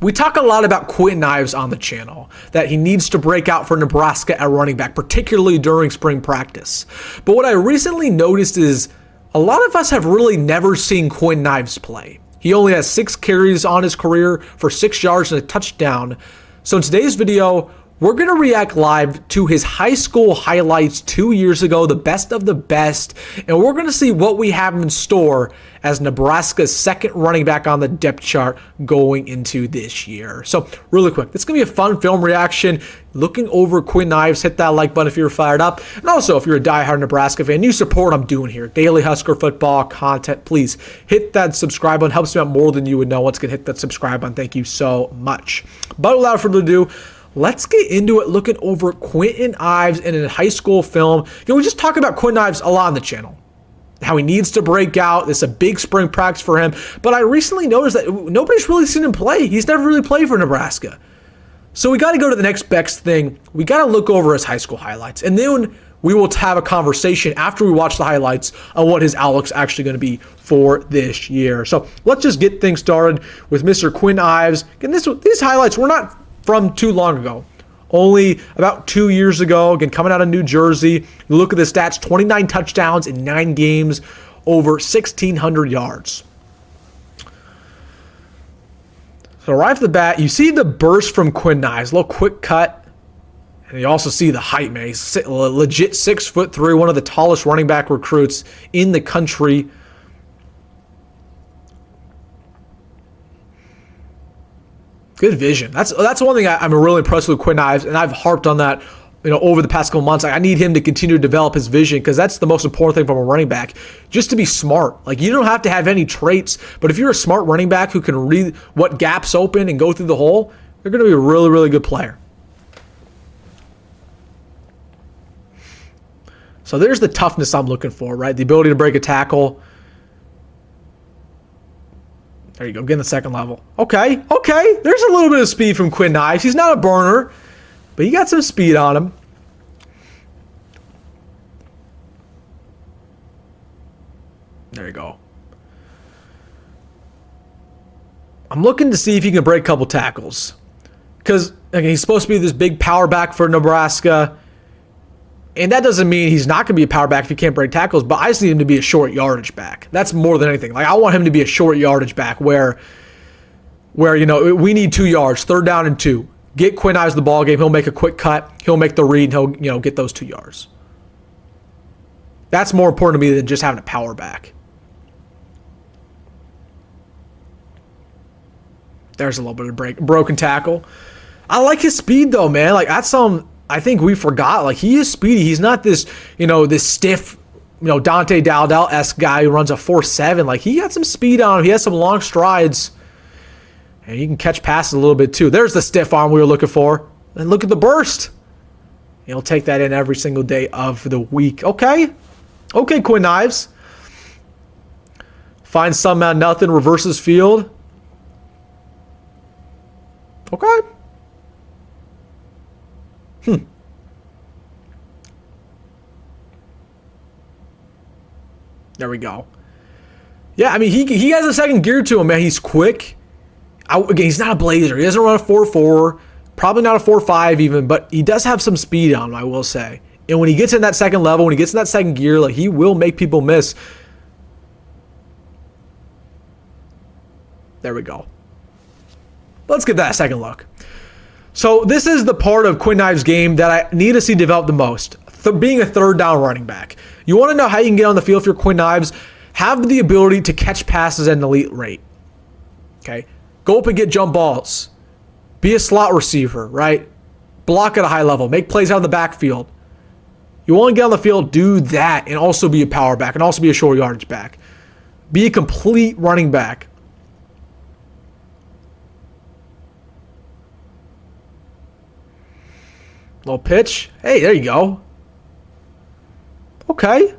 We talk a lot about Kwinten Ives on the channel, that he needs to break out for Nebraska at running back, particularly during spring practice. But what I recently noticed is a lot of us have really never seen Kwinten Ives play. He only has 6 carries on his career for 6 yards and a touchdown. So in today's video, we're going to react live to his high school highlights 2 years ago, the best of the best, and we're going to see what we have in store as Nebraska's second running back on the depth chart going into this year. So really quick, it's going to be a fun film reaction. Looking over Kwinten Ives, hit that like button if you're fired up. And also, if you're a diehard Nebraska fan, you support what I'm doing here. Daily Husker football content, please hit that subscribe button. Helps me out more than you would know. Once again, hit that subscribe button. Thank you so much. But without further ado, let's get into it, looking over Kwinten Ives in a high school film. We just talk about Kwinten Ives a lot on the channel, how he needs to break out. This is a big spring practice for him. But I recently noticed that nobody's really seen him play. He's never really played for Nebraska. So we got to go to the next best thing. We got to look over his high school highlights. And then we will have a conversation after we watch the highlights on what his outlook's actually going to be for this year. So let's just get things started with Mr. Kwinten Ives. Again, these highlights were not from too long ago, only about 2 years ago. Again, coming out of New Jersey. You look at the stats: 29 touchdowns in 9 games, over 1,600 yards. So right off the bat, you see the burst from Kwinten Ives, a little quick cut, and you also see the height, man. He's legit 6'3", one of the tallest running back recruits in the country. Good vision. That's one thing I'm really impressed with Kwinten Ives, and I've harped on that, over the past couple months. I need him to continue to develop his vision, because that's the most important thing from a running back, just to be smart. Like, you don't have to have any traits, but if you're a smart running back who can read what gaps open and go through the hole, you're going to be a really, really good player. So there's the toughness I'm looking for, right? The ability to break a tackle. There you go, getting the second level. Okay. There's a little bit of speed from Kwinten Ives. He's not a burner, but he got some speed on him. There you go. I'm looking to see if he can break a couple tackles, because he's supposed to be this big power back for Nebraska. And that doesn't mean he's not going to be a power back if he can't break tackles, but I just need him to be a short yardage back. That's more than anything. Like, I want him to be a short yardage back where we need 2 yards, 3rd down and 2. Get Kwinten Ives the ball game. He'll make a quick cut. He'll make the read, and he'll get those 2 yards. That's more important to me than just having a power back. There's a little bit of broken tackle. I like his speed though, man. Like, that's something I think we forgot. Like, he is speedy. He's not this, this stiff, Dante Dowdell-esque guy who runs a 4.7. Like, he got some speed on him. He has some long strides. And he can catch passes a little bit too. There's the stiff arm we were looking for. And look at the burst. He'll take that in every single day of the week. Okay, Kwinten Ives. Finds some out nothing, reverses field. Okay. There we go. Yeah, I mean, he has a second gear to him, man. He's quick. Again, he's not a blazer. He doesn't run a 4.4, probably not a 4.5 even, but he does have some speed on him, I will say. And when he gets in that second level, when he gets in that second gear, like, he will make people miss. There we go. Let's get that second look. So this is the part of Kwinten Ives' game that I need to see develop the most. Being a 3rd down running back. You want to know how you can get on the field if you're Kwinten Ives? Have the ability to catch passes at an elite rate. Okay? Go up and get jump balls. Be a slot receiver, right? Block at a high level. Make plays out of the backfield. You want to get on the field, do that, and also be a power back, and also be a short yardage back. Be a complete running back. Little pitch. Hey, there you go. Okay.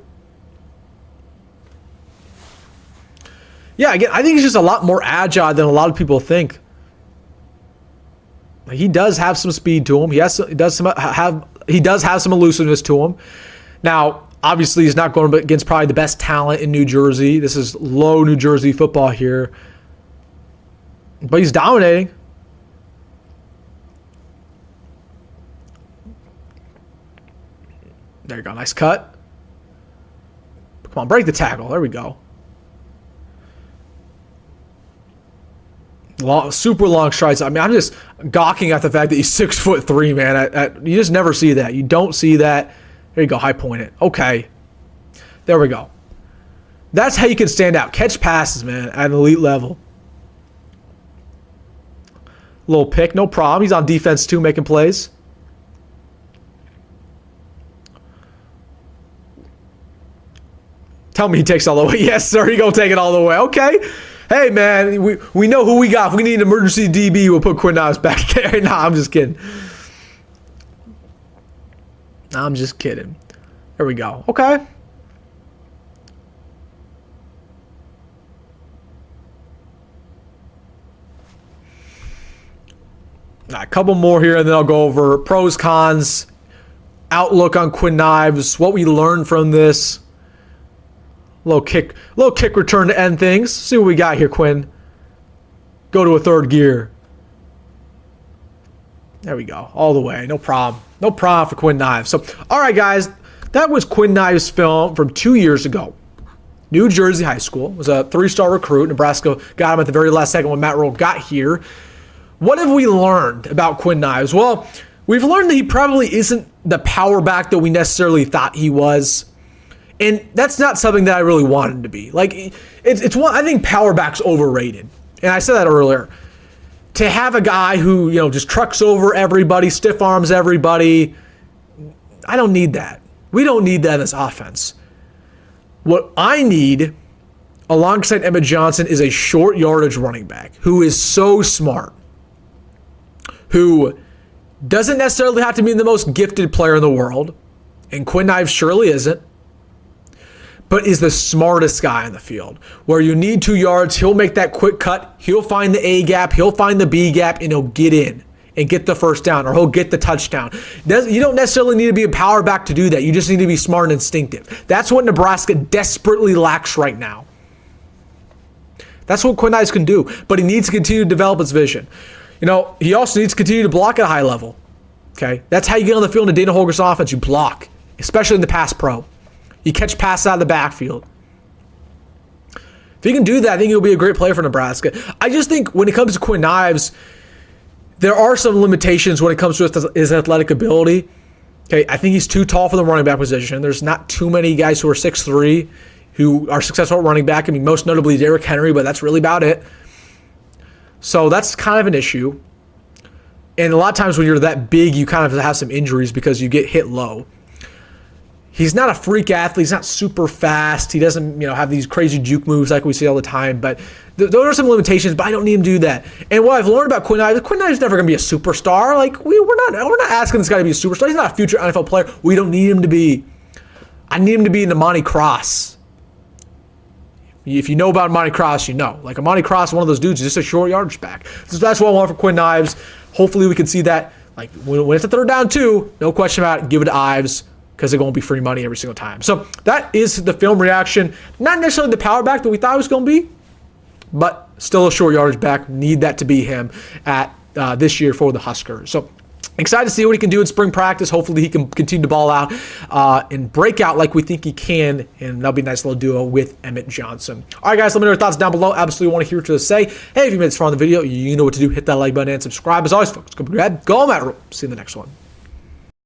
Yeah, again, I think he's just a lot more agile than a lot of people think. He does have some speed to him. He does have some elusiveness to him. Now, obviously, he's not going against probably the best talent in New Jersey. This is low New Jersey football here. But he's dominating. There you go. Nice cut. Come on, break the tackle. There we go. Super long strides. I mean, I'm just gawking at the fact that he's 6'3", man. You just never see that. You don't see that. There you go. High point it. Okay. There we go. That's how you can stand out. Catch passes, man, at an elite level. Little pick, no problem. He's on defense too, making plays. Tell me he takes all the way. Yes, sir. He gonna take it all the way. Okay. Hey, man, we know who we got. If we need an emergency DB, we'll put Kwinten Ives back there. Nah, I'm just kidding. I'm just kidding. There we go. Okay. A couple more here, and then I'll go over pros, cons, outlook on Kwinten Ives, what we learned from this. Little kick return to end things. See what we got here, Quinn. Go to a third gear. There we go. All the way. No problem. No problem for Kwinten Ives. So, all right, guys. That was Kwinten Ives' film from 2 years ago. New Jersey High School. Was a 3-star recruit. Nebraska got him at the very last second when Matt Rhule got here. What have we learned about Kwinten Ives? Well, we've learned that he probably isn't the power back that we necessarily thought he was. And that's not something that I really want him to be. Like, it's one, I think power back's overrated. And I said that earlier. To have a guy who, just trucks over everybody, stiff arms everybody, I don't need that. We don't need that in this offense. What I need, alongside Emmett Johnson, is a short yardage running back who is so smart, who doesn't necessarily have to be the most gifted player in the world, and Kwinten Ives surely isn't, but is the smartest guy in the field. Where you need 2 yards, he'll make that quick cut, he'll find the A gap, he'll find the B gap, and he'll get in and get the first down, or he'll get the touchdown. You don't necessarily need to be a power back to do that. You just need to be smart and instinctive. That's what Nebraska desperately lacks right now. That's what Kwinten Ives can do, but he needs to continue to develop his vision. He also needs to continue to block at a high level. Okay? That's how you get on the field in Dana Holger's offense. You block, especially in the pass pro. You catch passes out of the backfield. If he can do that, I think he'll be a great player for Nebraska. I just think when it comes to Kwinten Ives, there are some limitations when it comes to his athletic ability. Okay, I think he's too tall for the running back position. There's not too many guys who are 6'3", who are successful at running back. I mean, most notably Derrick Henry, but that's really about it. So that's kind of an issue. And a lot of times when you're that big, you kind of have some injuries because you get hit low. He's not a freak athlete. He's not super fast. He doesn't, have these crazy juke moves like we see all the time. But those are some limitations. But I don't need him to do that. And what I've learned about Kwinten Ives is never going to be a superstar. Like we're not asking this guy to be a superstar. He's not a future NFL player. We don't need him to be. I need him to be an Amani Cross. If you know about Amani Cross, you know. Like Amani Cross, one of those dudes, is just a short yardage back. So that's what I want for Kwinten Ives. Hopefully we can see that. Like when it's a third down too, no question about it. Give it to Ives, because they're going to be free money every single time. So that is the film reaction. Not necessarily the power back that we thought it was going to be, but still a short yardage back. Need that to be him at this year for the Huskers. So excited to see what he can do in spring practice. Hopefully he can continue to ball out and break out like we think he can, and that'll be a nice little duo with Emmett Johnson. All right, guys, let me know your thoughts down below. Absolutely want to hear what you have to say. Hey, if you made this far in the video, you know what to do. Hit that like button and subscribe. As always, folks, go Matt Rhule. See you in the next one.